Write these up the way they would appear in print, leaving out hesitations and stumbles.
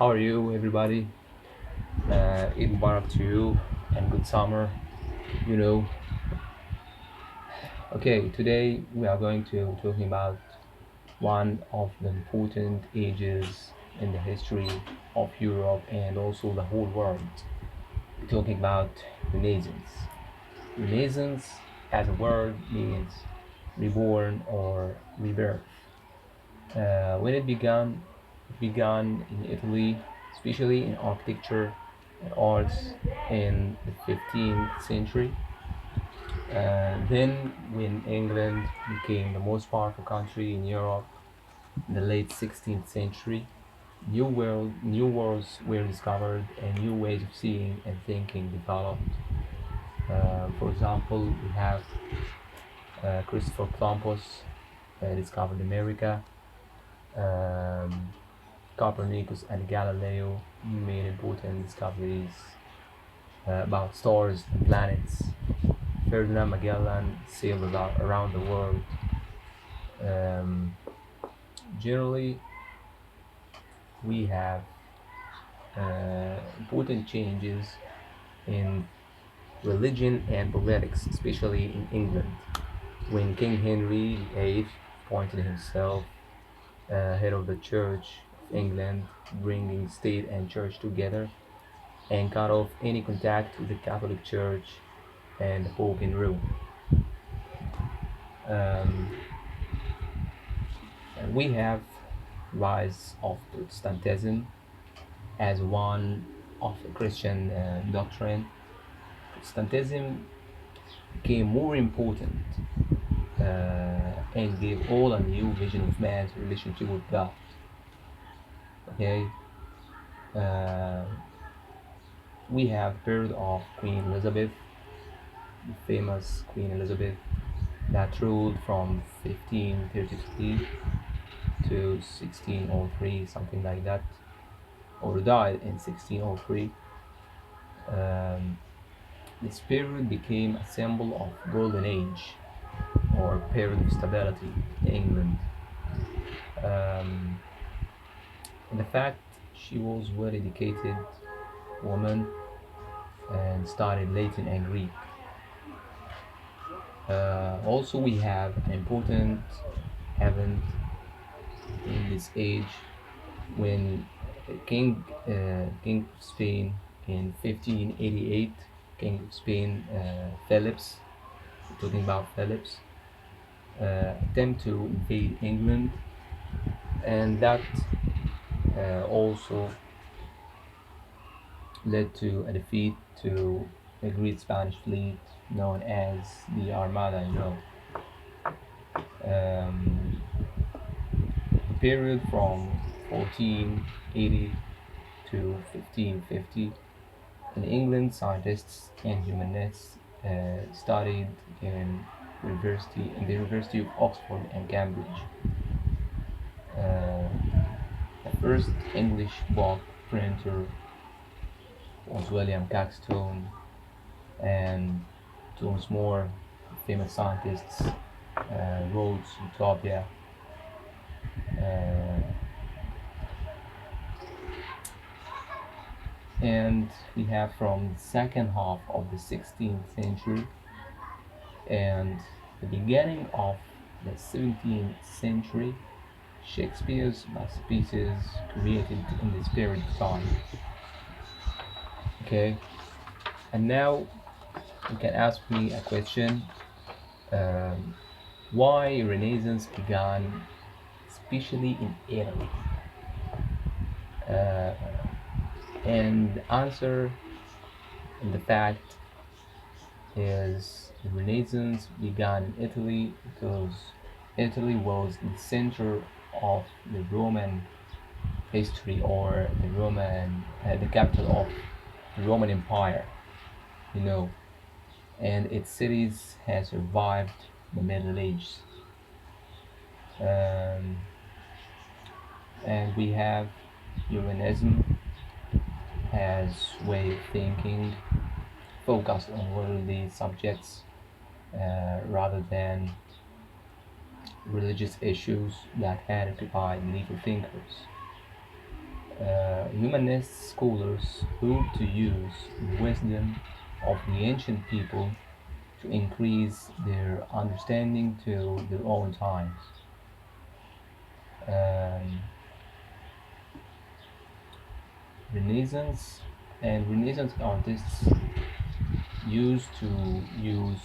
How are you, everybody? Eid Mubarak to you and good summer. You know. Okay, today we are going to talking about one of the important ages in the history of Europe and also the whole world. We're talking about Renaissance. Renaissance, as a word, means reborn or rebirth. When it began in Italy, especially in architecture and arts in the 15th century. Then, when England became the most powerful country in Europe in the late 16th century, new worlds were discovered and new ways of seeing and thinking developed. For example, we have Christopher Columbus discovered America. Copernicus and Galileo made important discoveries about stars and planets. Ferdinand Magellan sailed around the world. Generally, we have important changes in religion and politics, especially in England, when King Henry VIII appointed himself head of the Church of England, bringing state and church together, and cut off any contact with the Catholic Church and the Pope in Rome. And we have rise of Protestantism as one of the Christian doctrine. Protestantism became more important and gave all a new vision of man's relationship with God. Okay, we have birth of Queen Elizabeth, the famous Queen Elizabeth, that ruled from 1533 to 1603, something like that, or died in 1603. This period became a symbol of golden age or period of stability in England. And the fact she was a well-educated woman and studied Latin and Greek. Also, we have an important event in this age when King of Spain in 1588, King of Spain Philips, we're talking about Philips, attempt to invade England, and that also led to a defeat to a great Spanish fleet known as the Armada. The period from 1480 to 1550 in England, scientists and humanists studied in the University of Oxford and Cambridge. The first English book printer was William Caxton, and Thomas More, famous scientists, wrote Utopia. And we have from the second half of the 16th century and the beginning of the 17th century, Shakespeare's masterpieces created in this period of time. Okay, and now you can ask me a question: why Renaissance began, especially in Italy? And the answer and the fact is the Renaissance began in Italy because Italy was the center of the Roman history, or the capital of the Roman Empire, and its cities has survived the Middle Ages. And we have Humanism as way of thinking focused on worldly subjects rather than religious issues that had occupied medieval thinkers. Humanist scholars hope to use the wisdom of the ancient people to increase their understanding to their own times. Um, Renaissance artists used to use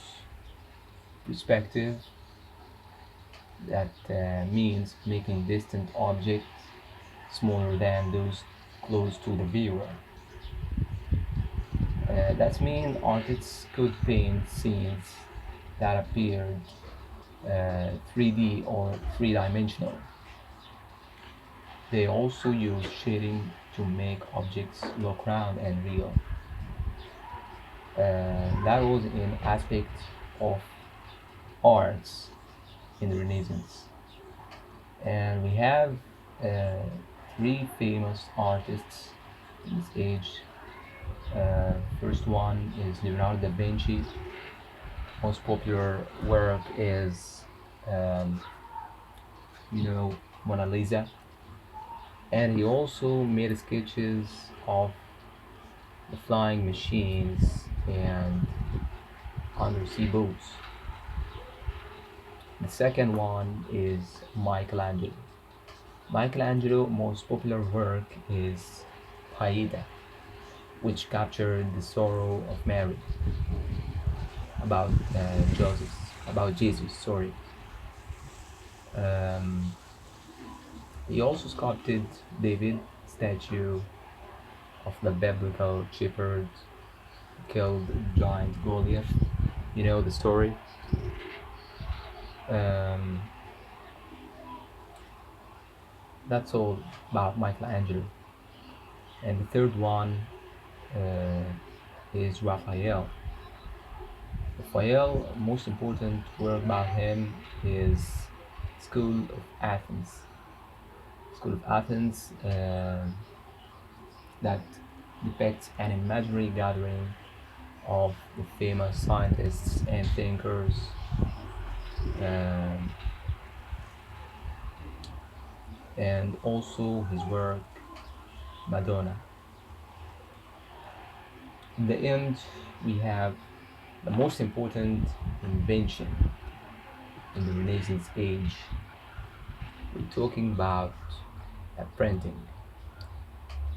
perspective, that means making distant objects smaller than those close to the viewer. That means artists could paint scenes that appeared 3D or three-dimensional. They also use shading to make objects look round and real. That was an aspect of arts in the Renaissance. And we have uh, three famous artists in this age. First one is Leonardo da Vinci. Most popular work is, um, Mona Lisa. And he also made sketches of the flying machines and undersea boats. The second one is Michelangelo. Michelangelo's most popular work is Pieta, which captured the sorrow of Mary about Jesus. Sorry. Um, he also sculpted David, statue of the biblical shepherd who killed giant Goliath. You know the story. Um, that's all about Michelangelo. And the third one uh, is Raphael. Raphael, most important work about him is School of Athens. School of Athens that depicts an imaginary gathering of the famous scientists and thinkers, um, and also his work Madonna. In the end, we have the most important invention in the Renaissance age. We're talking about printing.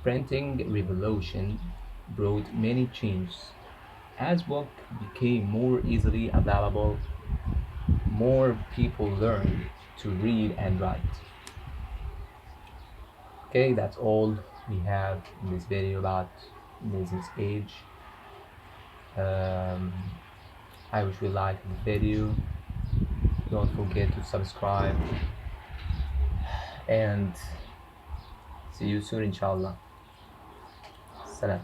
Printing revolution brought many changes. As book became more easily available, more people learned to read and write. Okay, that's all we have in this video about Renaissance age. I wish you liked the video. Don't forget to subscribe and see you soon inshallah. Salam.